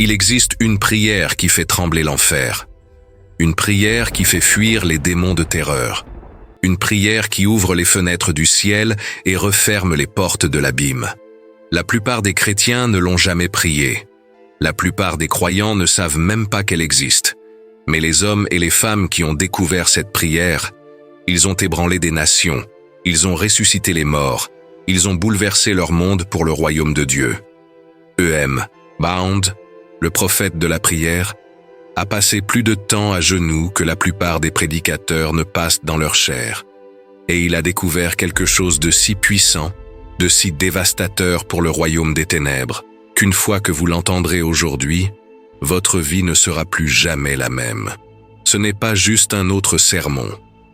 Il existe une prière qui fait trembler l'enfer. Une prière qui fait fuir les démons de terreur. Une prière qui ouvre les fenêtres du ciel et referme les portes de l'abîme. La plupart des chrétiens ne l'ont jamais priée. La plupart des croyants ne savent même pas qu'elle existe. Mais les hommes et les femmes qui ont découvert cette prière, ils ont ébranlé des nations, ils ont ressuscité les morts, ils ont bouleversé leur monde pour le royaume de Dieu. E.M. Bound, le prophète de la prière, a passé plus de temps à genoux que la plupart des prédicateurs ne passent dans leur chair. Et il a découvert quelque chose de si puissant, de si dévastateur pour le royaume des ténèbres, qu'une fois que vous l'entendrez aujourd'hui, votre vie ne sera plus jamais la même. Ce n'est pas juste un autre sermon.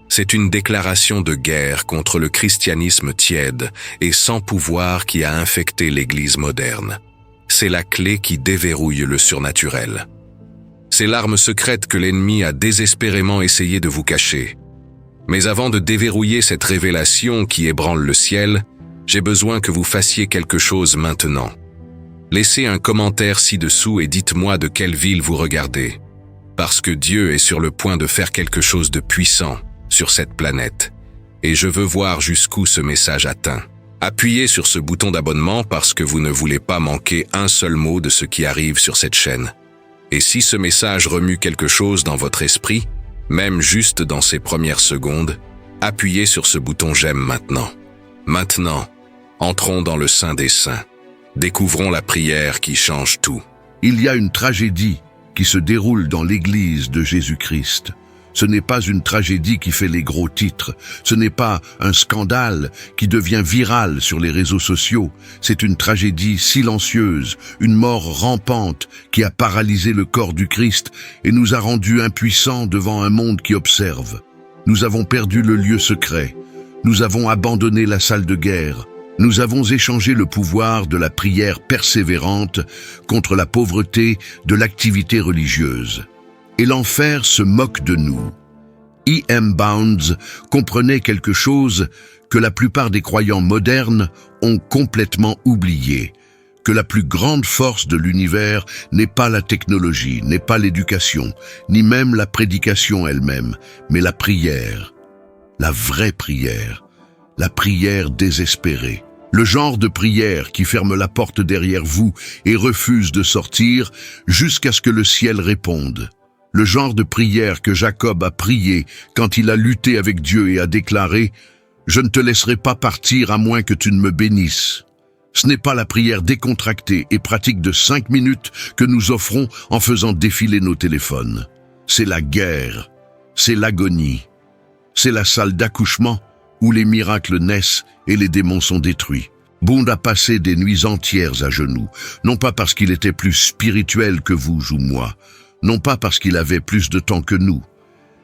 C'est une déclaration de guerre contre le christianisme tiède et sans pouvoir qui a infecté l'Église moderne. C'est la clé qui déverrouille le surnaturel. C'est l'arme secrète que l'ennemi a désespérément essayé de vous cacher. Mais avant de déverrouiller cette révélation qui ébranle le ciel, j'ai besoin que vous fassiez quelque chose maintenant. Laissez un commentaire ci-dessous et dites-moi de quelle ville vous regardez. Parce que Dieu est sur le point de faire quelque chose de puissant sur cette planète. Et je veux voir jusqu'où ce message atteint. Appuyez sur ce bouton d'abonnement parce que vous ne voulez pas manquer un seul mot de ce qui arrive sur cette chaîne. Et si ce message remue quelque chose dans votre esprit, même juste dans ces premières secondes, appuyez sur ce bouton j'aime maintenant. Maintenant, entrons dans le Saint des Saints. Découvrons la prière qui change tout. Il y a une tragédie qui se déroule dans l'Église de Jésus-Christ. Ce n'est pas une tragédie qui fait les gros titres. Ce n'est pas un scandale qui devient viral sur les réseaux sociaux. C'est une tragédie silencieuse, une mort rampante qui a paralysé le corps du Christ et nous a rendus impuissants devant un monde qui observe. Nous avons perdu le lieu secret. Nous avons abandonné la salle de guerre. Nous avons échangé le pouvoir de la prière persévérante contre la pauvreté de l'activité religieuse. Et l'enfer se moque de nous. E.M. Bounds comprenait quelque chose que la plupart des croyants modernes ont complètement oublié, que la plus grande force de l'univers n'est pas la technologie, n'est pas l'éducation, ni même la prédication elle-même, mais la prière, la vraie prière, la prière désespérée. Le genre de prière qui ferme la porte derrière vous et refuse de sortir jusqu'à ce que le ciel réponde. Le genre de prière que Jacob a prié quand il a lutté avec Dieu et a déclaré « Je ne te laisserai pas partir à moins que tu ne me bénisses ». Ce n'est pas la prière décontractée et pratique de 5 minutes que nous offrons en faisant défiler nos téléphones. C'est la guerre, c'est l'agonie, c'est la salle d'accouchement où les miracles naissent et les démons sont détruits. Bound a passé des nuits entières à genoux, non pas parce qu'il était plus spirituel que vous ou moi, non pas parce qu'il avait plus de temps que nous,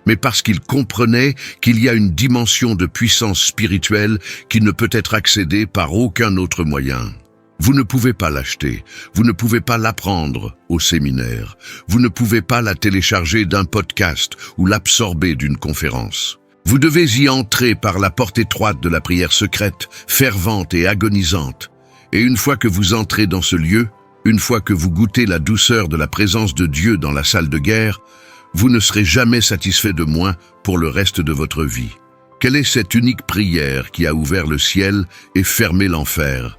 mais parce qu'il comprenait qu'il y a une dimension de puissance spirituelle qui ne peut être accédée par aucun autre moyen. Vous ne pouvez pas l'acheter, vous ne pouvez pas l'apprendre au séminaire, vous ne pouvez pas la télécharger d'un podcast ou l'absorber d'une conférence. Vous devez y entrer par la porte étroite de la prière secrète, fervente et agonisante. Et une fois que vous entrez dans ce lieu, une fois que vous goûtez la douceur de la présence de Dieu dans la salle de guerre, vous ne serez jamais satisfait de moins pour le reste de votre vie. Quelle est cette unique prière qui a ouvert le ciel et fermé l'enfer?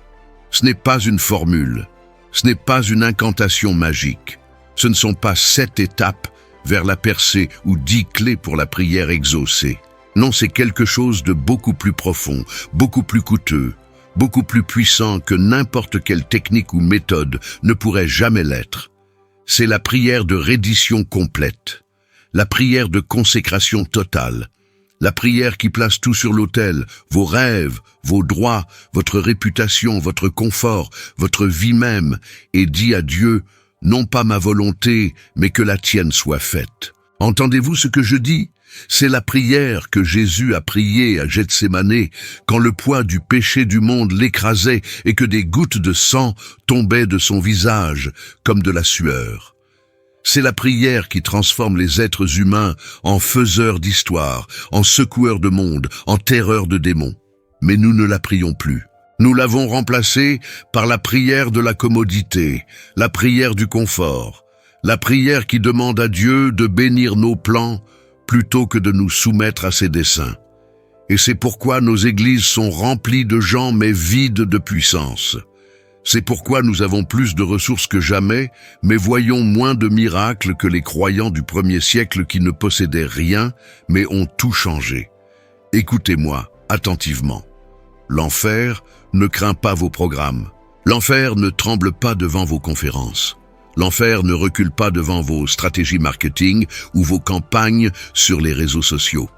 Ce n'est pas une formule, ce n'est pas une incantation magique, ce ne sont pas 7 étapes vers la percée ou 10 clés pour la prière exaucée. Non, c'est quelque chose de beaucoup plus profond, beaucoup plus coûteux, beaucoup plus puissant que n'importe quelle technique ou méthode ne pourrait jamais l'être. C'est la prière de reddition complète, la prière de consécration totale, la prière qui place tout sur l'autel, vos rêves, vos droits, votre réputation, votre confort, votre vie même, et dit à Dieu, non pas ma volonté, mais que la tienne soit faite. Entendez-vous ce que je dis? C'est la prière que Jésus a priée à Gethsémanée quand le poids du péché du monde l'écrasait et que des gouttes de sang tombaient de son visage comme de la sueur. C'est la prière qui transforme les êtres humains en faiseurs d'histoire, en secoueurs de monde, en terreurs de démons. Mais nous ne la prions plus. Nous l'avons remplacée par la prière de la commodité, la prière du confort, la prière qui demande à Dieu de bénir nos plans plutôt que de nous soumettre à ses desseins. Et c'est pourquoi nos églises sont remplies de gens mais vides de puissance. C'est pourquoi nous avons plus de ressources que jamais, mais voyons moins de miracles que les croyants du 1er siècle qui ne possédaient rien, mais ont tout changé. Écoutez-moi attentivement. L'enfer ne craint pas vos programmes. L'enfer ne tremble pas devant vos conférences. L'enfer ne recule pas devant vos stratégies marketing ou vos campagnes sur les réseaux sociaux.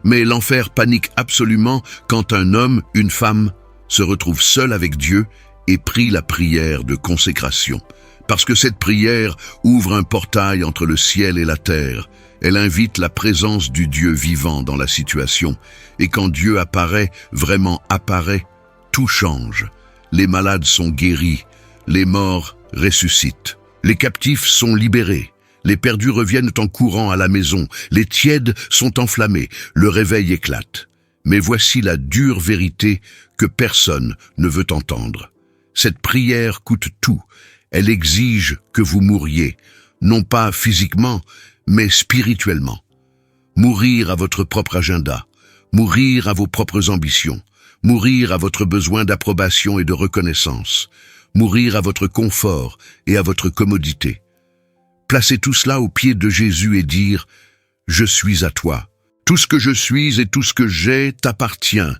Mais l'enfer panique absolument quand un homme, une femme, se retrouve seul avec Dieu et prie la prière de consécration. Parce que cette prière ouvre un portail entre le ciel et la terre. Elle invite la présence du Dieu vivant dans la situation. Et quand Dieu apparaît, vraiment apparaît, tout change. Les malades sont guéris, les morts ressuscitent. Les captifs sont libérés. Les perdus reviennent en courant à la maison. Les tièdes sont enflammés. Le réveil éclate. Mais voici la dure vérité que personne ne veut entendre. Cette prière coûte tout. Elle exige que vous mouriez, non pas physiquement, mais spirituellement. Mourir à votre propre agenda, mourir à vos propres ambitions, mourir à votre besoin d'approbation et de reconnaissance, mourir à votre confort et à votre commodité. Placez tout cela aux pieds de Jésus et dire « Je suis à toi. Tout ce que je suis et tout ce que j'ai t'appartient.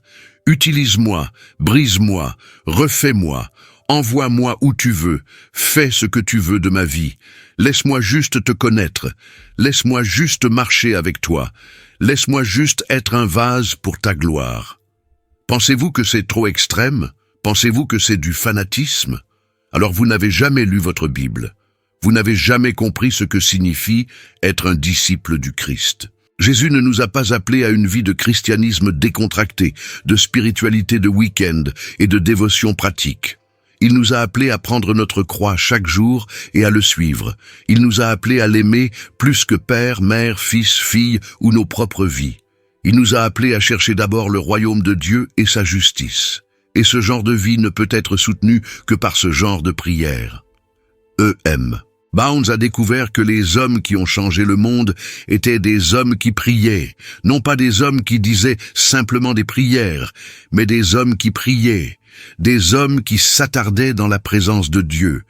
Utilise-moi, brise-moi, refais-moi, envoie-moi où tu veux, fais ce que tu veux de ma vie. Laisse-moi juste te connaître, laisse-moi juste marcher avec toi, laisse-moi juste être un vase pour ta gloire. » Pensez-vous que c'est trop extrême? Pensez-vous que c'est du fanatisme? Alors vous n'avez jamais lu votre Bible. Vous n'avez jamais compris ce que signifie être un disciple du Christ. Jésus ne nous a pas appelés à une vie de christianisme décontracté, de spiritualité de week-end et de dévotion pratique. Il nous a appelés à prendre notre croix chaque jour et à le suivre. Il nous a appelés à l'aimer plus que père, mère, fils, fille ou nos propres vies. Il nous a appelés à chercher d'abord le royaume de Dieu et sa justice. Et ce genre de vie ne peut être soutenu que par ce genre de prière. E.M. Bounds a découvert que les hommes qui ont changé le monde étaient des hommes qui priaient, non pas des hommes qui disaient simplement des prières, mais des hommes qui priaient, des hommes qui s'attardaient dans la présence de Dieu,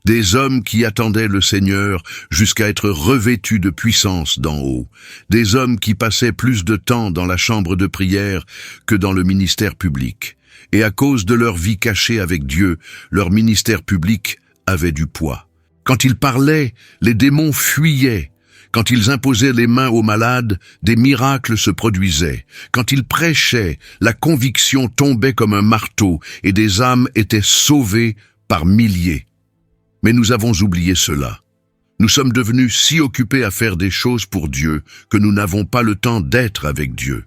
des hommes qui attendaient le Seigneur jusqu'à être revêtus de puissance d'en haut, des hommes qui passaient plus de temps dans la chambre de prière que dans le ministère public. Et à cause de leur vie cachée avec Dieu, leur ministère public avait du poids. Quand ils parlaient, les démons fuyaient. Quand ils imposaient les mains aux malades, des miracles se produisaient. Quand ils prêchaient, la conviction tombait comme un marteau et des âmes étaient sauvées par milliers. Mais nous avons oublié cela. Nous sommes devenus si occupés à faire des choses pour Dieu que nous n'avons pas le temps d'être avec Dieu.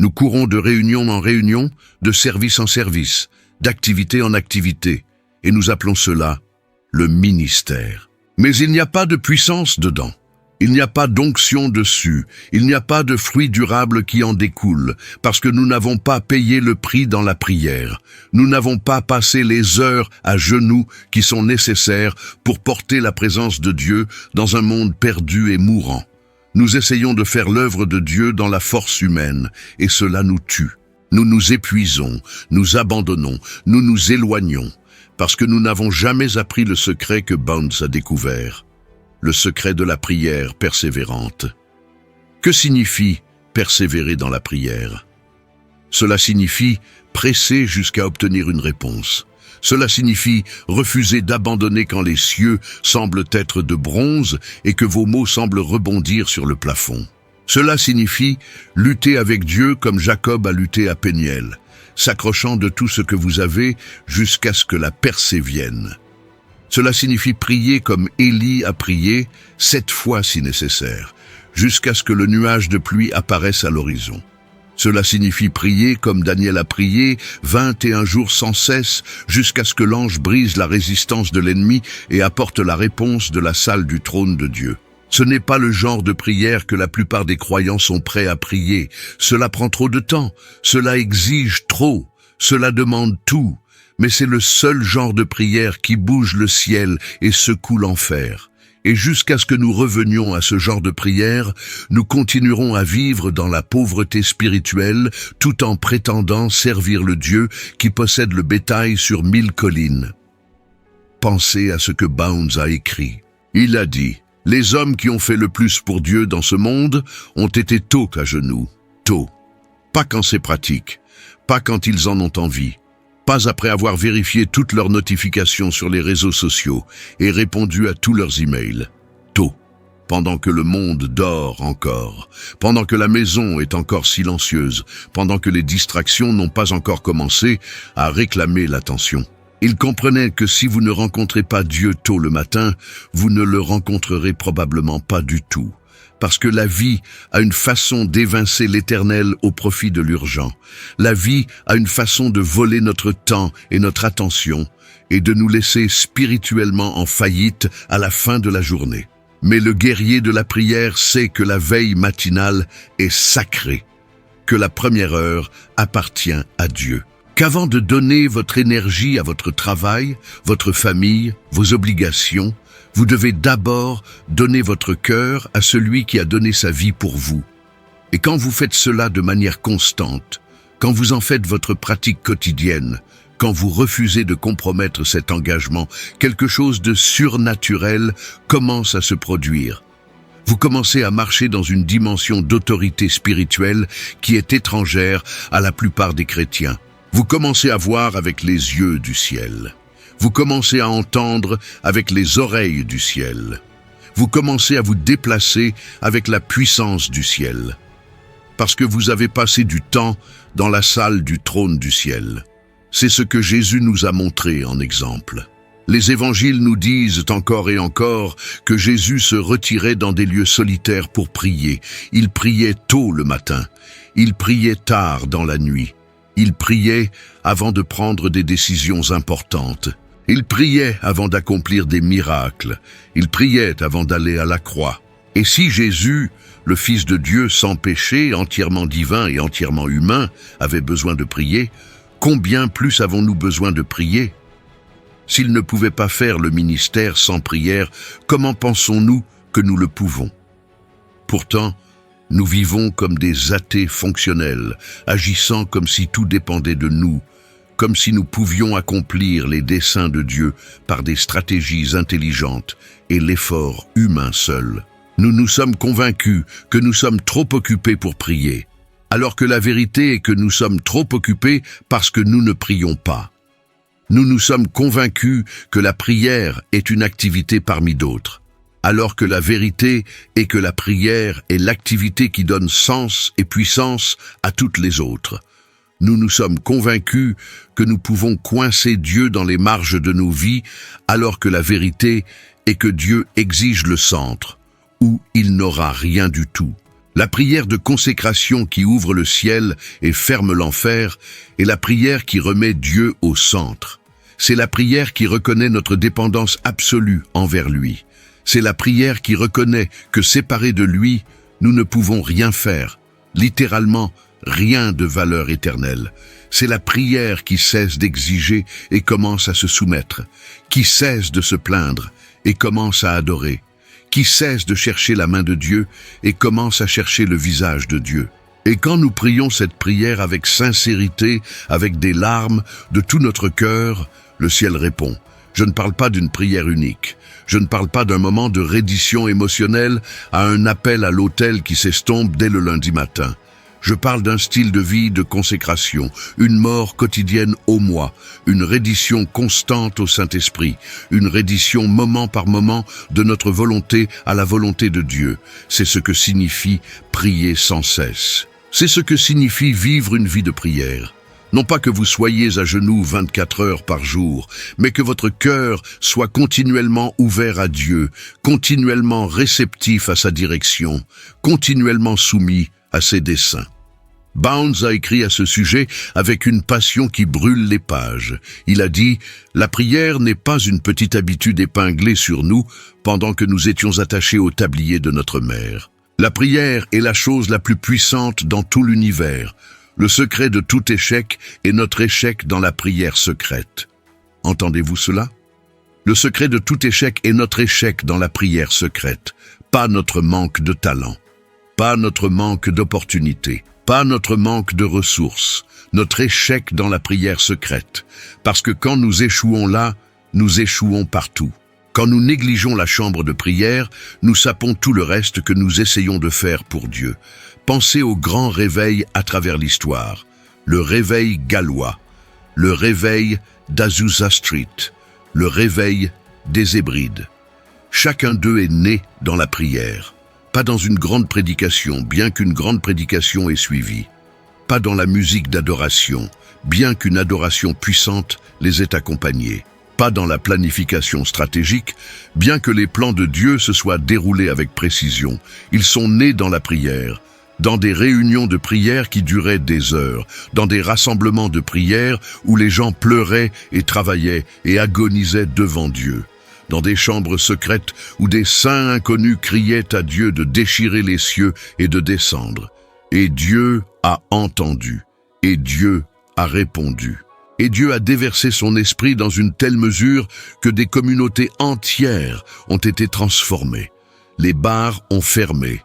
Nous courons de réunion en réunion, de service en service, d'activité en activité, et nous appelons cela le ministère. Mais il n'y a pas de puissance dedans. Il n'y a pas d'onction dessus. Il n'y a pas de fruits durables qui en découlent, parce que nous n'avons pas payé le prix dans la prière. Nous n'avons pas passé les heures à genoux qui sont nécessaires pour porter la présence de Dieu dans un monde perdu et mourant. Nous essayons de faire l'œuvre de Dieu dans la force humaine, et cela nous tue. Nous nous épuisons, nous abandonnons, nous nous éloignons. Parce que nous n'avons jamais appris le secret que Bounds a découvert, le secret de la prière persévérante. Que signifie persévérer dans la prière? Cela signifie presser jusqu'à obtenir une réponse. Cela signifie refuser d'abandonner quand les cieux semblent être de bronze et que vos mots semblent rebondir sur le plafond. Cela signifie lutter avec Dieu comme Jacob a lutté à Péniel, s'accrochant de tout ce que vous avez jusqu'à ce que la percée vienne. Cela signifie prier comme Élie a prié, 7 fois si nécessaire, jusqu'à ce que le nuage de pluie apparaisse à l'horizon. Cela signifie prier comme Daniel a prié, 21 jours sans cesse, jusqu'à ce que l'ange brise la résistance de l'ennemi et apporte la réponse de la salle du trône de Dieu. Ce n'est pas le genre de prière que la plupart des croyants sont prêts à prier. Cela prend trop de temps, cela exige trop. Cela demande tout, mais c'est le seul genre de prière qui bouge le ciel et secoue l'enfer. Et jusqu'à ce que nous revenions à ce genre de prière, nous continuerons à vivre dans la pauvreté spirituelle tout en prétendant servir le Dieu qui possède le bétail sur 1000 collines. Pensez à ce que Bounds a écrit. Il a dit « Les hommes qui ont fait le plus pour Dieu dans ce monde ont été tôt à genoux, tôt. Pas quand c'est pratique, pas quand ils en ont envie. Pas après avoir vérifié toutes leurs notifications sur les réseaux sociaux et répondu à tous leurs emails. Tôt, pendant que le monde dort encore, pendant que la maison est encore silencieuse, pendant que les distractions n'ont pas encore commencé à réclamer l'attention. Ils comprenaient que si vous ne rencontrez pas Dieu tôt le matin, vous ne le rencontrerez probablement pas du tout. Parce que la vie a une façon d'évincer l'éternel au profit de l'urgent. La vie a une façon de voler notre temps et notre attention et de nous laisser spirituellement en faillite à la fin de la journée. Mais le guerrier de la prière sait que la veille matinale est sacrée, que la première heure appartient à Dieu. Qu'avant de donner votre énergie à votre travail, votre famille, vos obligations, vous devez d'abord donner votre cœur à celui qui a donné sa vie pour vous. Et quand vous faites cela de manière constante, quand vous en faites votre pratique quotidienne, quand vous refusez de compromettre cet engagement, quelque chose de surnaturel commence à se produire. Vous commencez à marcher dans une dimension d'autorité spirituelle qui est étrangère à la plupart des chrétiens. Vous commencez à voir avec les yeux du ciel. Vous commencez à entendre avec les oreilles du ciel. Vous commencez à vous déplacer avec la puissance du ciel. Parce que vous avez passé du temps dans la salle du trône du ciel. C'est ce que Jésus nous a montré en exemple. Les évangiles nous disent encore et encore que Jésus se retirait dans des lieux solitaires pour prier. Il priait tôt le matin. Il priait tard dans la nuit. Il priait avant de prendre des décisions importantes. Il priait avant d'accomplir des miracles. Il priait avant d'aller à la croix. Et si Jésus, le Fils de Dieu sans péché, entièrement divin et entièrement humain, avait besoin de prier, combien plus avons-nous besoin de prier? S'il ne pouvait pas faire le ministère sans prière, comment pensons-nous que nous le pouvons? Pourtant, nous vivons comme des athées fonctionnels, agissant comme si tout dépendait de nous, comme si nous pouvions accomplir les desseins de Dieu par des stratégies intelligentes et l'effort humain seul. Nous nous sommes convaincus que nous sommes trop occupés pour prier, alors que la vérité est que nous sommes trop occupés parce que nous ne prions pas. Nous nous sommes convaincus que la prière est une activité parmi d'autres, alors que la vérité est que la prière est l'activité qui donne sens et puissance à toutes les autres. Nous nous sommes convaincus que nous pouvons coincer Dieu dans les marges de nos vies, alors que la vérité est que Dieu exige le centre, où il n'aura rien du tout. La prière de consécration qui ouvre le ciel et ferme l'enfer est la prière qui remet Dieu au centre. C'est la prière qui reconnaît notre dépendance absolue envers lui. C'est la prière qui reconnaît que séparés de lui, nous ne pouvons rien faire, littéralement rien de valeur éternelle. C'est la prière qui cesse d'exiger et commence à se soumettre, qui cesse de se plaindre et commence à adorer, qui cesse de chercher la main de Dieu et commence à chercher le visage de Dieu. Et quand nous prions cette prière avec sincérité, avec des larmes, de tout notre cœur, le ciel répond. Je ne parle pas d'une prière unique. Je ne parle pas d'un moment de reddition émotionnelle à un appel à l'autel qui s'estompe dès le lundi matin. Je parle d'un style de vie de consécration, une mort quotidienne au mois, une reddition constante au Saint-Esprit, une reddition moment par moment de notre volonté à la volonté de Dieu. C'est ce que signifie prier sans cesse. C'est ce que signifie vivre une vie de prière. Non pas que vous soyez à genoux 24 heures par jour, mais que votre cœur soit continuellement ouvert à Dieu, continuellement réceptif à sa direction, continuellement soumis à ses desseins. Bounds a écrit à ce sujet avec une passion qui brûle les pages. Il a dit « La prière n'est pas une petite habitude épinglée sur nous pendant que nous étions attachés au tablier de notre mère. La prière est la chose la plus puissante dans tout l'univers. Le secret de tout échec est notre échec dans la prière secrète. Entendez-vous cela? Le secret de tout échec est notre échec dans la prière secrète, pas notre manque de talent, pas notre manque d'opportunités, pas notre manque de ressources, notre échec dans la prière secrète. Parce que quand nous échouons là, nous échouons partout. Quand nous négligeons la chambre de prière, nous sapons tout le reste que nous essayons de faire pour Dieu. Pensez au grand réveil à travers l'histoire, le réveil gallois, le réveil d'Azusa Street, le réveil des Hébrides. Chacun d'eux est né dans la prière, pas dans une grande prédication, bien qu'une grande prédication ait suivi, pas dans la musique d'adoration, bien qu'une adoration puissante les ait accompagnés, pas dans la planification stratégique, bien que les plans de Dieu se soient déroulés avec précision. Ils sont nés dans la prière, dans des réunions de prière qui duraient des heures, dans des rassemblements de prière où les gens pleuraient et travaillaient et agonisaient devant Dieu, dans des chambres secrètes où des saints inconnus criaient à Dieu de déchirer les cieux et de descendre. Et Dieu a entendu, et Dieu a répondu. Et Dieu a déversé son esprit dans une telle mesure que des communautés entières ont été transformées. Les bars ont fermé.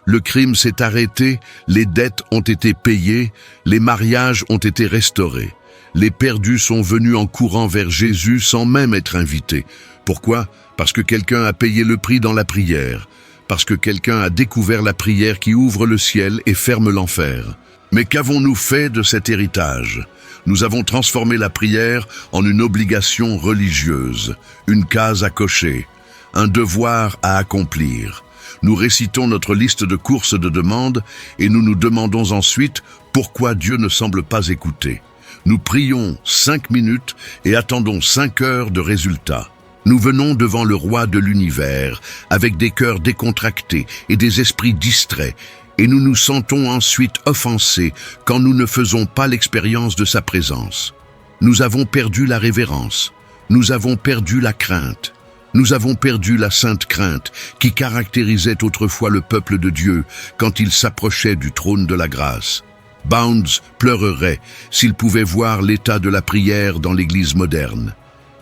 Le crime s'est arrêté, les dettes ont été payées, les mariages ont été restaurés. Les perdus sont venus en courant vers Jésus sans même être invités. Pourquoi? Parce que quelqu'un a payé le prix dans la prière. Parce que quelqu'un a découvert la prière qui ouvre le ciel et ferme l'enfer. Mais qu'avons-nous fait de cet héritage? Nous avons transformé la prière en une obligation religieuse, une case à cocher, un devoir à accomplir. Nous récitons notre liste de courses de demandes et nous nous demandons ensuite pourquoi Dieu ne semble pas écouter. Nous prions 5 minutes et attendons 5 heures de résultats. Nous venons devant le roi de l'univers avec des cœurs décontractés et des esprits distraits. Et nous nous sentons ensuite offensés quand nous ne faisons pas l'expérience de sa présence. Nous avons perdu la révérence, nous avons perdu la crainte, nous avons perdu la sainte crainte qui caractérisait autrefois le peuple de Dieu quand il s'approchait du trône de la grâce. Bounds pleurerait s'il pouvait voir l'état de la prière dans l'Église moderne.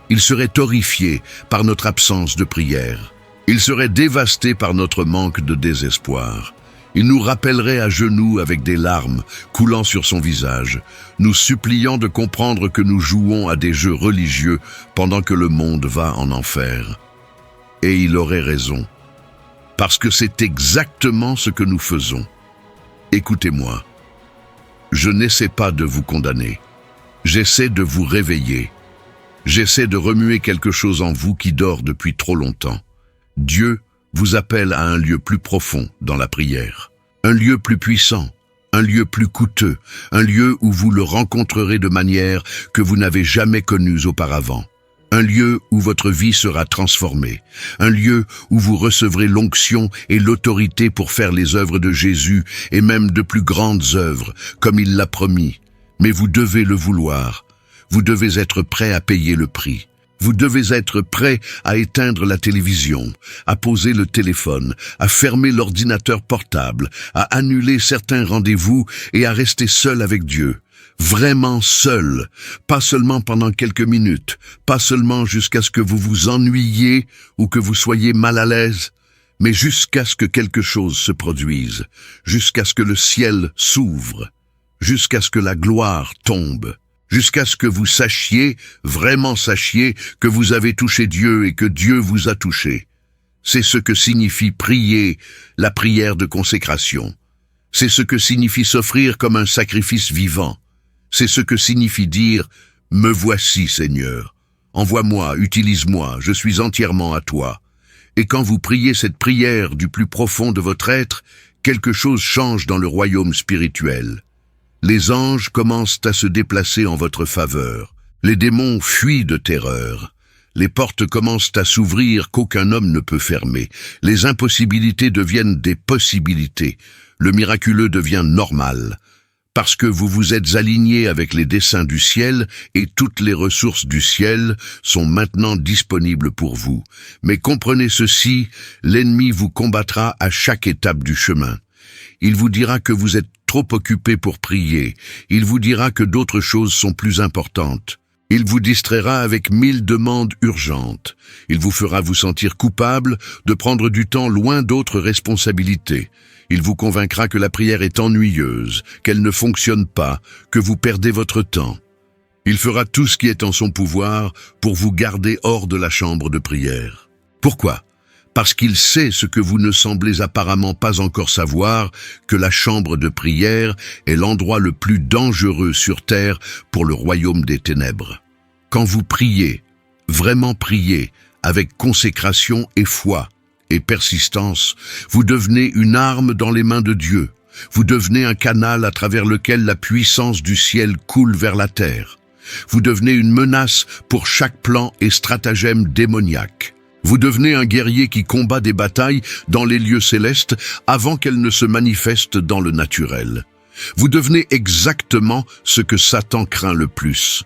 Il serait horrifié par notre absence de prière. Il serait dévasté par notre manque de désespoir. Il nous rappellerait à genoux avec des larmes coulant sur son visage, nous suppliant de comprendre que nous jouons à des jeux religieux pendant que le monde va en enfer. Et il aurait raison, parce que c'est exactement ce que nous faisons. Écoutez-moi, je n'essaie pas de vous condamner, j'essaie de vous réveiller. J'essaie de remuer quelque chose en vous qui dort depuis trop longtemps. Dieu vous appelle à un lieu plus profond dans la prière, un lieu plus puissant, un lieu plus coûteux, un lieu où vous le rencontrerez de manière que vous n'avez jamais connue auparavant, un lieu où votre vie sera transformée, un lieu où vous recevrez l'onction et l'autorité pour faire les œuvres de Jésus et même de plus grandes œuvres, comme il l'a promis. Mais vous devez le vouloir, vous devez être prêt à payer le prix. Vous devez être prêt à éteindre la télévision, à poser le téléphone, à fermer l'ordinateur portable, à annuler certains rendez-vous et à rester seul avec Dieu. Vraiment seul, pas seulement pendant quelques minutes, pas seulement jusqu'à ce que vous vous ennuyiez ou que vous soyez mal à l'aise, mais jusqu'à ce que quelque chose se produise, jusqu'à ce que le ciel s'ouvre, jusqu'à ce que la gloire tombe. Jusqu'à ce que vous sachiez, vraiment sachiez, que vous avez touché Dieu et que Dieu vous a touché. C'est ce que signifie prier, la prière de consécration. C'est ce que signifie s'offrir comme un sacrifice vivant. C'est ce que signifie dire « Me voici, Seigneur. Envoie-moi, utilise-moi, je suis entièrement à toi. » Et quand vous priez cette prière du plus profond de votre être, quelque chose change dans le royaume spirituel. Les anges commencent à se déplacer en votre faveur. Les démons fuient de terreur. Les portes commencent à s'ouvrir qu'aucun homme ne peut fermer. Les impossibilités deviennent des possibilités. Le miraculeux devient normal. Parce que vous vous êtes aligné avec les desseins du ciel et toutes les ressources du ciel sont maintenant disponibles pour vous. Mais comprenez ceci, l'ennemi vous combattra à chaque étape du chemin. Il vous dira que vous êtes trop occupé pour prier, il vous dira que d'autres choses sont plus importantes. Il vous distraira avec 1000 demandes urgentes. Il vous fera vous sentir coupable de prendre du temps loin d'autres responsabilités. Il vous convaincra que la prière est ennuyeuse, qu'elle ne fonctionne pas, que vous perdez votre temps. Il fera tout ce qui est en son pouvoir pour vous garder hors de la chambre de prière. Pourquoi ? Parce qu'il sait ce que vous ne semblez apparemment pas encore savoir, que la chambre de prière est l'endroit le plus dangereux sur terre pour le royaume des ténèbres. Quand vous priez, vraiment priez, avec consécration et foi et persistance, vous devenez une arme dans les mains de Dieu. Vous devenez un canal à travers lequel la puissance du ciel coule vers la terre. Vous devenez une menace pour chaque plan et stratagème démoniaque. Vous devenez un guerrier qui combat des batailles dans les lieux célestes avant qu'elles ne se manifestent dans le naturel. Vous devenez exactement ce que Satan craint le plus.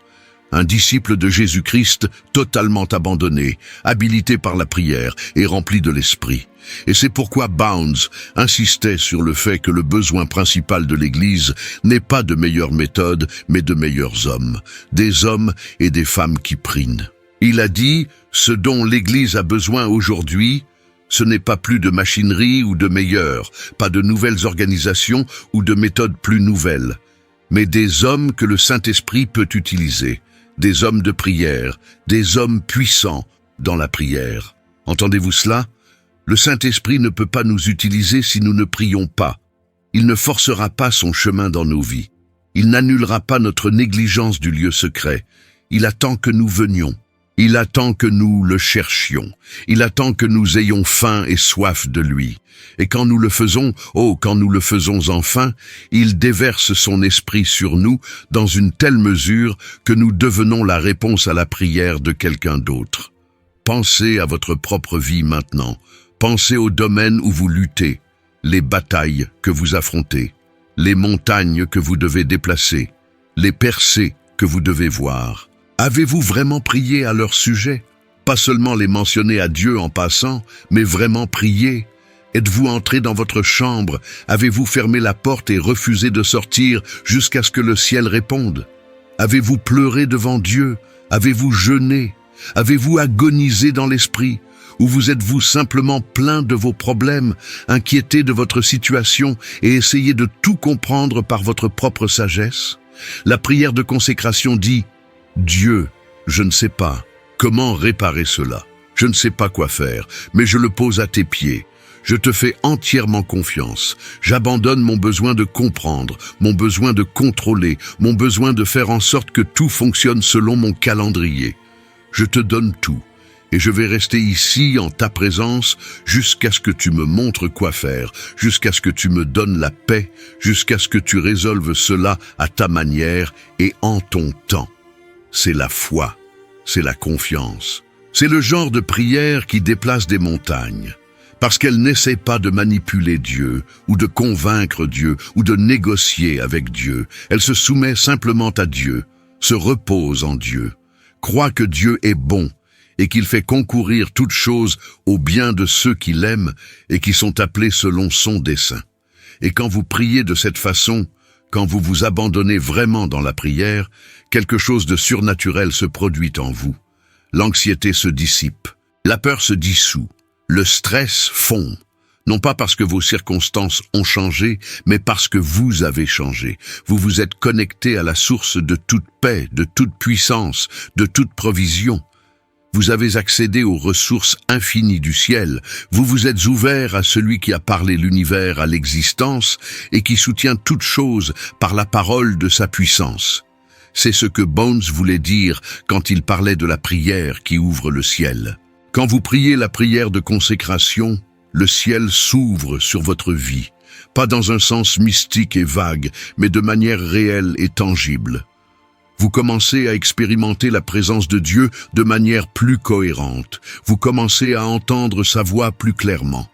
Un disciple de Jésus-Christ totalement abandonné, habilité par la prière et rempli de l'esprit. Et c'est pourquoi Bounds insistait sur le fait que le besoin principal de l'Église n'est pas de meilleures méthodes, mais de meilleurs hommes. Des hommes et des femmes qui prient. Il a dit, ce dont l'Église a besoin aujourd'hui, ce n'est pas plus de machinerie ou de meilleures, pas de nouvelles organisations ou de méthodes plus nouvelles, mais des hommes que le Saint-Esprit peut utiliser, des hommes de prière, des hommes puissants dans la prière. Entendez-vous cela ? Le Saint-Esprit ne peut pas nous utiliser si nous ne prions pas. Il ne forcera pas son chemin dans nos vies. Il n'annulera pas notre négligence du lieu secret. Il attend que nous venions. Il attend que nous le cherchions. Il attend que nous ayons faim et soif de lui. Et quand nous le faisons, quand nous le faisons enfin, il déverse son esprit sur nous dans une telle mesure que nous devenons la réponse à la prière de quelqu'un d'autre. Pensez à votre propre vie maintenant. Pensez aux domaines où vous luttez, les batailles que vous affrontez, les montagnes que vous devez déplacer, les percées que vous devez voir. Avez-vous vraiment prié à leur sujet? Pas seulement les mentionner à Dieu en passant, mais vraiment prier. Êtes-vous entré dans votre chambre? Avez-vous fermé la porte et refusé de sortir jusqu'à ce que le ciel réponde? Avez-vous pleuré devant Dieu? Avez-vous jeûné? Avez-vous agonisé dans l'esprit? Ou vous êtes-vous simplement plein de vos problèmes, inquiété de votre situation et essayé de tout comprendre par votre propre sagesse? La prière de consécration dit « Dieu, je ne sais pas comment réparer cela. Je ne sais pas quoi faire, mais je le pose à tes pieds. Je te fais entièrement confiance. J'abandonne mon besoin de comprendre, mon besoin de contrôler, mon besoin de faire en sorte que tout fonctionne selon mon calendrier. Je te donne tout. Et je vais rester ici en ta présence jusqu'à ce que tu me montres quoi faire, jusqu'à ce que tu me donnes la paix, jusqu'à ce que tu résolves cela à ta manière et en ton temps. » C'est la foi, c'est la confiance. C'est le genre de prière qui déplace des montagnes, parce qu'elle n'essaie pas de manipuler Dieu, ou de convaincre Dieu, ou de négocier avec Dieu. Elle se soumet simplement à Dieu, se repose en Dieu, croit que Dieu est bon, et qu'il fait concourir toutes choses au bien de ceux qui l'aiment et qui sont appelés selon son dessein. Et quand vous priez de cette façon, quand vous vous abandonnez vraiment dans la prière, quelque chose de surnaturel se produit en vous. L'anxiété se dissipe, la peur se dissout, le stress fond, non pas parce que vos circonstances ont changé, mais parce que vous avez changé. Vous vous êtes connecté à la source de toute paix, de toute puissance, de toute provision. Vous avez accédé aux ressources infinies du ciel. Vous vous êtes ouvert à celui qui a parlé l'univers à l'existence et qui soutient toute chose par la parole de sa puissance. C'est ce que Bounds voulait dire quand il parlait de la prière qui ouvre le ciel. Quand vous priez la prière de consécration, le ciel s'ouvre sur votre vie, pas dans un sens mystique et vague, mais de manière réelle et tangible. Vous commencez à expérimenter la présence de Dieu de manière plus cohérente. Vous commencez à entendre sa voix plus clairement.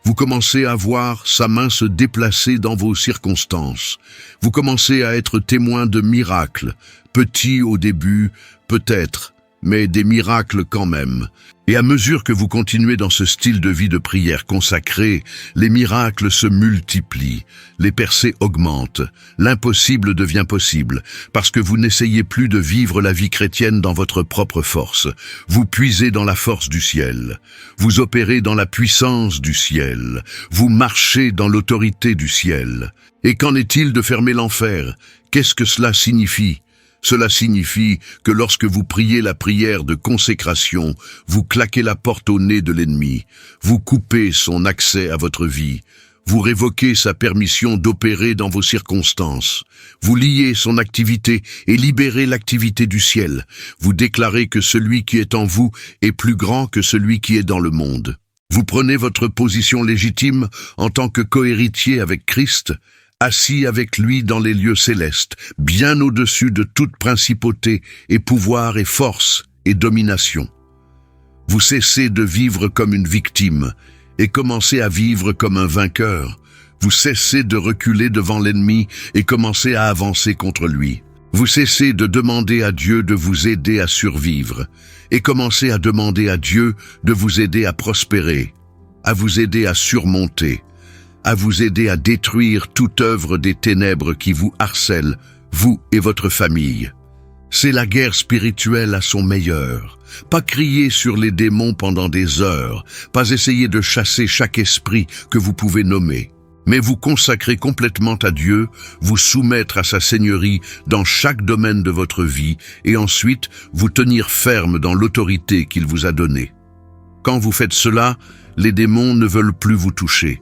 Vous commencez à voir sa main se déplacer dans vos circonstances. Vous commencez à être témoin de miracles, petits au début, peut-être, mais des miracles quand même. Et à mesure que vous continuez dans ce style de vie de prière consacrée, les miracles se multiplient, les percées augmentent, l'impossible devient possible, parce que vous n'essayez plus de vivre la vie chrétienne dans votre propre force. Vous puisez dans la force du ciel, vous opérez dans la puissance du ciel, vous marchez dans l'autorité du ciel. Et qu'en est-il de fermer l'enfer? Qu'est-ce que cela signifie? Cela signifie que lorsque vous priez la prière de consécration, vous claquez la porte au nez de l'ennemi, vous coupez son accès à votre vie, vous révoquez sa permission d'opérer dans vos circonstances, vous liez son activité et libérez l'activité du ciel, vous déclarez que celui qui est en vous est plus grand que celui qui est dans le monde. Vous prenez votre position légitime en tant que cohéritier avec Christ, assis avec lui dans les lieux célestes, bien au-dessus de toute principauté et pouvoir et force et domination. Vous cessez de vivre comme une victime et commencez à vivre comme un vainqueur. Vous cessez de reculer devant l'ennemi et commencez à avancer contre lui. Vous cessez de demander à Dieu de vous aider à survivre et commencez à demander à Dieu de vous aider à prospérer, à vous aider à surmonter, à vous aider à détruire toute œuvre des ténèbres qui vous harcèle, vous et votre famille. C'est la guerre spirituelle à son meilleur. Pas crier sur les démons pendant des heures, pas essayer de chasser chaque esprit que vous pouvez nommer, mais vous consacrer complètement à Dieu, vous soumettre à sa seigneurie dans chaque domaine de votre vie et ensuite vous tenir ferme dans l'autorité qu'il vous a donnée. Quand vous faites cela, les démons ne veulent plus vous toucher.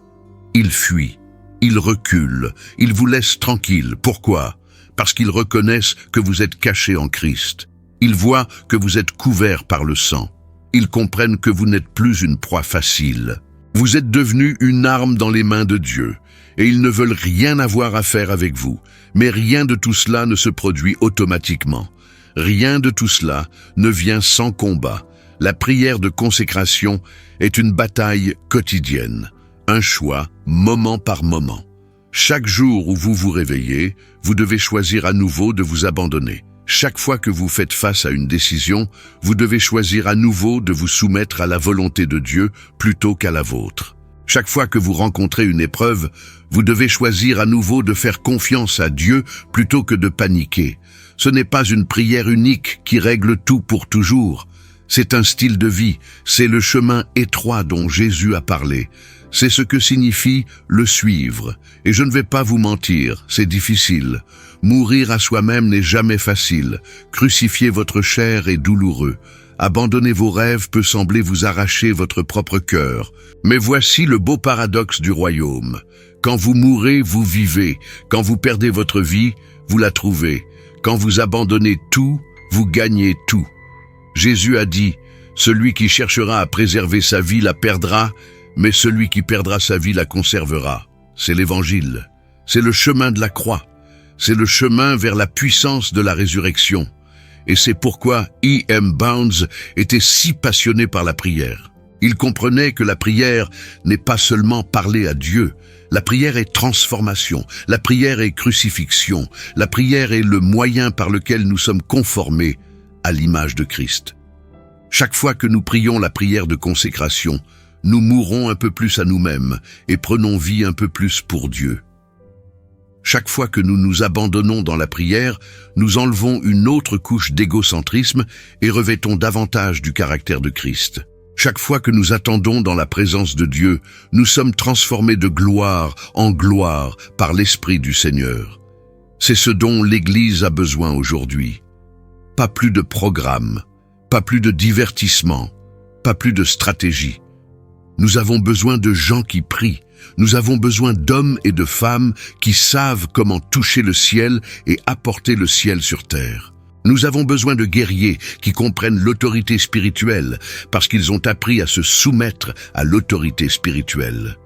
Ils fuient, ils reculent, ils vous laissent tranquille. Pourquoi? Parce qu'ils reconnaissent que vous êtes caché en Christ. Ils voient que vous êtes couvert par le sang. Ils comprennent que vous n'êtes plus une proie facile. Vous êtes devenu une arme dans les mains de Dieu, et ils ne veulent rien avoir à faire avec vous. Mais rien de tout cela ne se produit automatiquement. Rien de tout cela ne vient sans combat. La prière de consécration est une bataille quotidienne. Un choix, moment par moment. Chaque jour où vous vous réveillez, vous devez choisir à nouveau de vous abandonner. Chaque fois que vous faites face à une décision, vous devez choisir à nouveau de vous soumettre à la volonté de Dieu plutôt qu'à la vôtre. Chaque fois que vous rencontrez une épreuve, vous devez choisir à nouveau de faire confiance à Dieu plutôt que de paniquer. Ce n'est pas une prière unique qui règle tout pour toujours. C'est un style de vie, c'est le chemin étroit dont Jésus a parlé. C'est ce que signifie le suivre. Et je ne vais pas vous mentir, c'est difficile. Mourir à soi-même n'est jamais facile. Crucifier votre chair est douloureux. Abandonner vos rêves peut sembler vous arracher votre propre cœur. Mais voici le beau paradoxe du royaume. Quand vous mourrez, vous vivez. Quand vous perdez votre vie, vous la trouvez. Quand vous abandonnez tout, vous gagnez tout. Jésus a dit, « Celui qui cherchera à préserver sa vie la perdra, mais celui qui perdra sa vie la conservera. » C'est l'Évangile. C'est le chemin de la croix. C'est le chemin vers la puissance de la résurrection. Et c'est pourquoi E.M. Bounds était si passionné par la prière. Il comprenait que la prière n'est pas seulement parler à Dieu. La prière est transformation. La prière est crucifixion. La prière est le moyen par lequel nous sommes conformés à l'image de Christ. Chaque fois que nous prions la prière de consécration, nous mourrons un peu plus à nous-mêmes et prenons vie un peu plus pour Dieu. Chaque fois que nous nous abandonnons dans la prière, nous enlevons une autre couche d'égocentrisme et revêtons davantage du caractère de Christ. Chaque fois que nous attendons dans la présence de Dieu, nous sommes transformés de gloire en gloire par l'Esprit du Seigneur. C'est ce dont l'Église a besoin aujourd'hui. Pas plus de programme, pas plus de divertissement, pas plus de stratégie. Nous avons besoin de gens qui prient. Nous avons besoin d'hommes et de femmes qui savent comment toucher le ciel et apporter le ciel sur terre. Nous avons besoin de guerriers qui comprennent l'autorité spirituelle parce qu'ils ont appris à se soumettre à l'autorité spirituelle.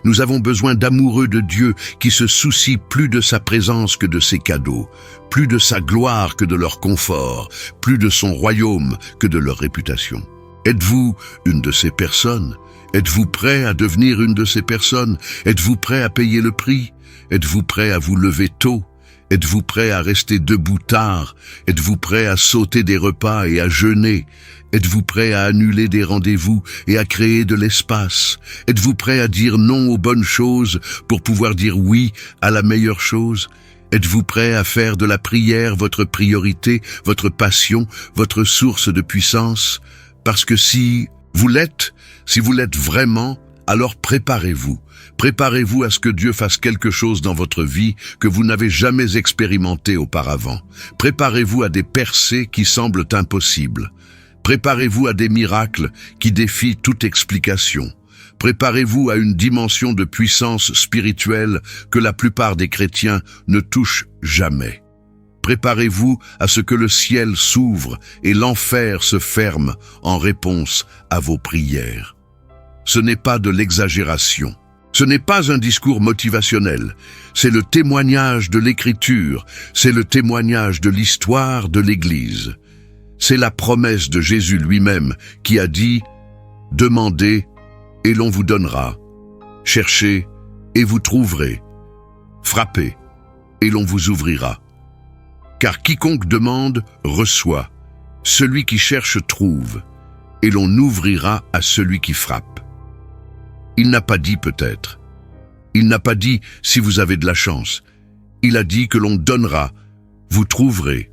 Nous avons besoin d'amoureux de Dieu qui se soucient plus de sa présence que de ses cadeaux, plus de sa gloire que de leur confort, plus de son royaume que de leur réputation. Êtes-vous une de ces personnes? Êtes-vous prêt à devenir une de ces personnes? Êtes-vous prêt à payer le prix? Êtes-vous prêt à vous lever tôt? Êtes-vous prêt à rester debout tard? Êtes-vous prêt à sauter des repas et à jeûner? Êtes-vous prêt à annuler des rendez-vous et à créer de l'espace? Êtes-vous prêt à dire non aux bonnes choses pour pouvoir dire oui à la meilleure chose? Êtes-vous prêt à faire de la prière votre priorité, votre passion, votre source de puissance? Parce que si vous l'êtes vraiment, alors préparez-vous. Préparez-vous à ce que Dieu fasse quelque chose dans votre vie que vous n'avez jamais expérimenté auparavant. Préparez-vous à des percées qui semblent impossibles. Préparez-vous à des miracles qui défient toute explication. Préparez-vous à une dimension de puissance spirituelle que la plupart des chrétiens ne touchent jamais. Préparez-vous à ce que le ciel s'ouvre et l'enfer se ferme en réponse à vos prières. Ce n'est pas de l'exagération. Ce n'est pas un discours motivationnel. C'est le témoignage de l'Écriture. C'est le témoignage de l'histoire de l'Église. C'est la promesse de Jésus lui-même qui a dit « Demandez et l'on vous donnera. Cherchez et vous trouverez. Frappez et l'on vous ouvrira. Car quiconque demande, reçoit. Celui qui cherche, trouve. Et l'on ouvrira à celui qui frappe. » Il n'a pas dit peut-être. Il n'a pas dit si vous avez de la chance. Il a dit que l'on donnera. Vous trouverez.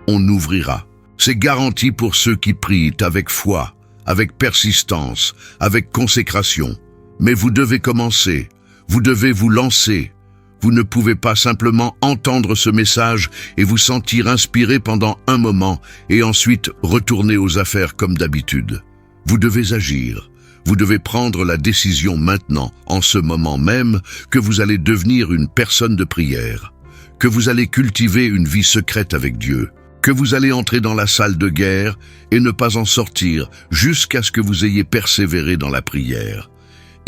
On ouvrira. C'est garanti pour ceux qui prient avec foi, avec persistance, avec consécration. Mais vous devez commencer, vous devez vous lancer. Vous ne pouvez pas simplement entendre ce message et vous sentir inspiré pendant un moment et ensuite retourner aux affaires comme d'habitude. Vous devez agir. Vous devez prendre la décision maintenant, en ce moment même, que vous allez devenir une personne de prière, que vous allez cultiver une vie secrète avec Dieu, que vous allez entrer dans la salle de guerre et ne pas en sortir jusqu'à ce que vous ayez persévéré dans la prière.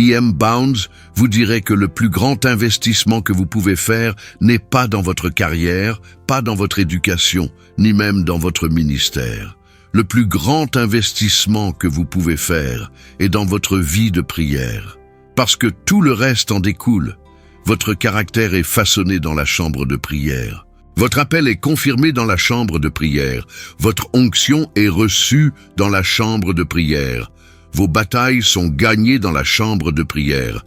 E.M. Bounds vous dirait que le plus grand investissement que vous pouvez faire n'est pas dans votre carrière, pas dans votre éducation, ni même dans votre ministère. Le plus grand investissement que vous pouvez faire est dans votre vie de prière, parce que tout le reste en découle. Votre caractère est façonné dans la chambre de prière. Votre appel est confirmé dans la chambre de prière. Votre onction est reçue dans la chambre de prière. Vos batailles sont gagnées dans la chambre de prière.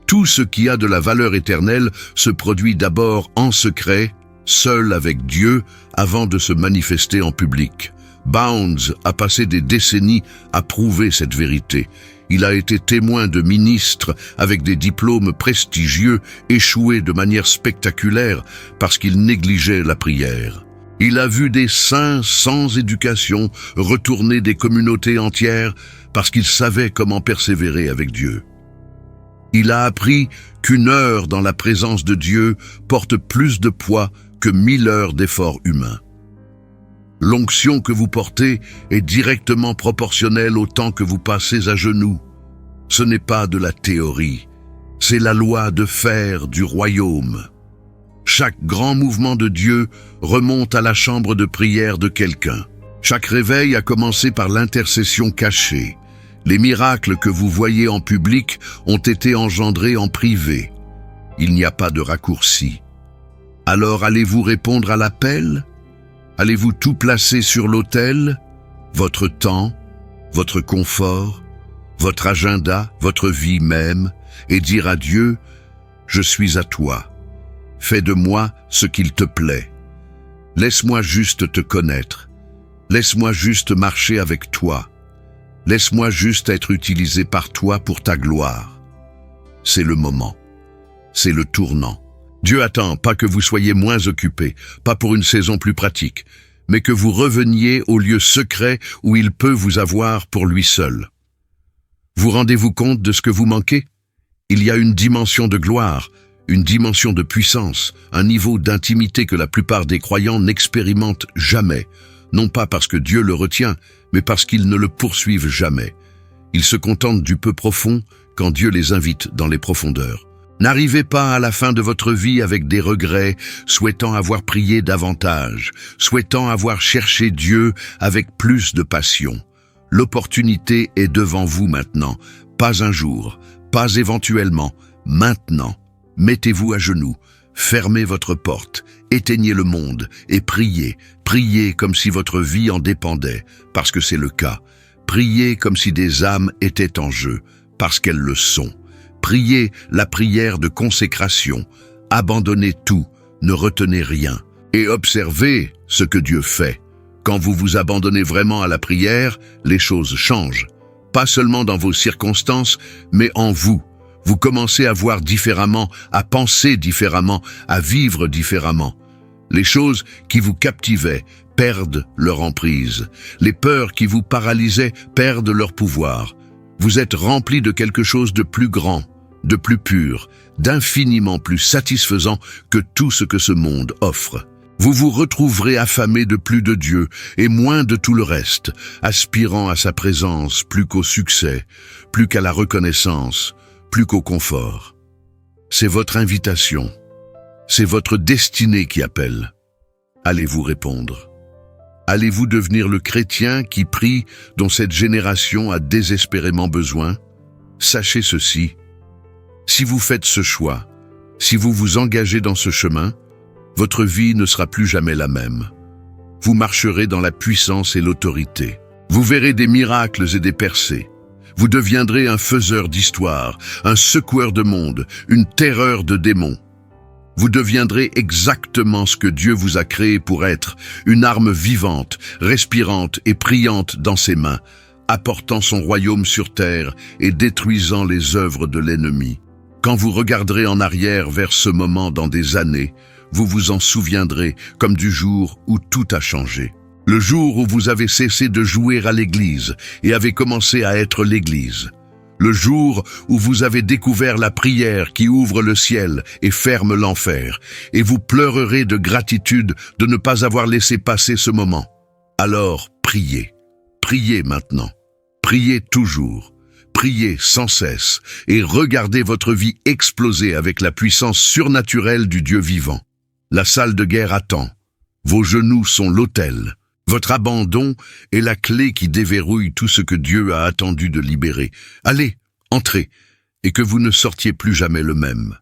Tout ce qui a de la valeur éternelle se produit d'abord en secret, seul avec Dieu, avant de se manifester en public. Bounds a passé des décennies à prouver cette vérité. Il a été témoin de ministres avec des diplômes prestigieux échoués de manière spectaculaire parce qu'ils négligeaient la prière. Il a vu des saints sans éducation retourner des communautés entières parce qu'ils savaient comment persévérer avec Dieu. Il a appris qu'une heure dans la présence de Dieu porte plus de poids que 1000 heures d'efforts humains. L'onction que vous portez est directement proportionnelle au temps que vous passez à genoux. Ce n'est pas de la théorie, c'est la loi de fer du royaume. Chaque grand mouvement de Dieu remonte à la chambre de prière de quelqu'un. Chaque réveil a commencé par l'intercession cachée. Les miracles que vous voyez en public ont été engendrés en privé. Il n'y a pas de raccourci. Alors allez-vous répondre à l'appel ? Allez-vous tout placer sur l'autel? Votre temps, votre confort, votre agenda, votre vie même, et dire à Dieu, « Je suis à toi. Fais de moi ce qu'il te plaît. Laisse-moi juste te connaître. Laisse-moi juste marcher avec toi. Laisse-moi juste être utilisé par toi pour ta gloire. » C'est le moment. C'est le tournant. Dieu attend pas que vous soyez moins occupés, pas pour une saison plus pratique, mais que vous reveniez au lieu secret où il peut vous avoir pour lui seul. Vous rendez-vous compte de ce que vous manquez? Il y a une dimension de gloire, une dimension de puissance, un niveau d'intimité que la plupart des croyants n'expérimentent jamais, non pas parce que Dieu le retient, mais parce qu'ils ne le poursuivent jamais. Ils se contentent du peu profond quand Dieu les invite dans les profondeurs. N'arrivez pas à la fin de votre vie avec des regrets, souhaitant avoir prié davantage, souhaitant avoir cherché Dieu avec plus de passion. L'opportunité est devant vous maintenant, pas un jour, pas éventuellement, maintenant. Mettez-vous à genoux, Fermez votre porte, éteignez le monde et priez. Priez comme si votre vie en dépendait, parce que c'est le cas. Priez comme si des âmes étaient en jeu, parce qu'elles le sont. Priez la prière de consécration. Abandonnez tout, ne retenez rien. Et observez ce que Dieu fait. Quand vous vous abandonnez vraiment à la prière, les choses changent. Pas seulement dans vos circonstances, mais en vous. Vous commencez à voir différemment, à penser différemment, à vivre différemment. Les choses qui vous captivaient perdent leur emprise. Les peurs qui vous paralysaient perdent leur pouvoir. Vous êtes rempli de quelque chose de plus grand, de plus pur, d'infiniment plus satisfaisant que tout ce que ce monde offre. Vous vous retrouverez affamé de plus de Dieu et moins de tout le reste, aspirant à sa présence plus qu'au succès, plus qu'à la reconnaissance, plus qu'au confort. C'est votre invitation. C'est votre destinée qui appelle. Allez-vous répondre? Allez-vous devenir le chrétien qui prie, dont cette génération a désespérément besoin? Sachez ceci. Si vous faites ce choix, si vous vous engagez dans ce chemin, votre vie ne sera plus jamais la même. Vous marcherez dans la puissance et l'autorité. Vous verrez des miracles et des percées. Vous deviendrez un faiseur d'histoire, un secoueur de monde, une terreur de démons. Vous deviendrez exactement ce que Dieu vous a créé pour être, une arme vivante, respirante et priante dans ses mains, apportant son royaume sur terre et détruisant les œuvres de l'ennemi. Quand vous regarderez en arrière vers ce moment dans des années, vous vous en souviendrez comme du jour où tout a changé. Le jour où vous avez cessé de jouer à l'église et avez commencé à être l'église. Le jour où vous avez découvert la prière qui ouvre le ciel et ferme l'enfer, et vous pleurerez de gratitude de ne pas avoir laissé passer ce moment. Alors, priez. Priez maintenant. Priez toujours. Priez sans cesse et regardez votre vie exploser avec la puissance surnaturelle du Dieu vivant. La salle de guerre attend. Vos genoux sont l'autel. Votre abandon est la clé qui déverrouille tout ce que Dieu a attendu de libérer. Allez, entrez, et que vous ne sortiez plus jamais le même.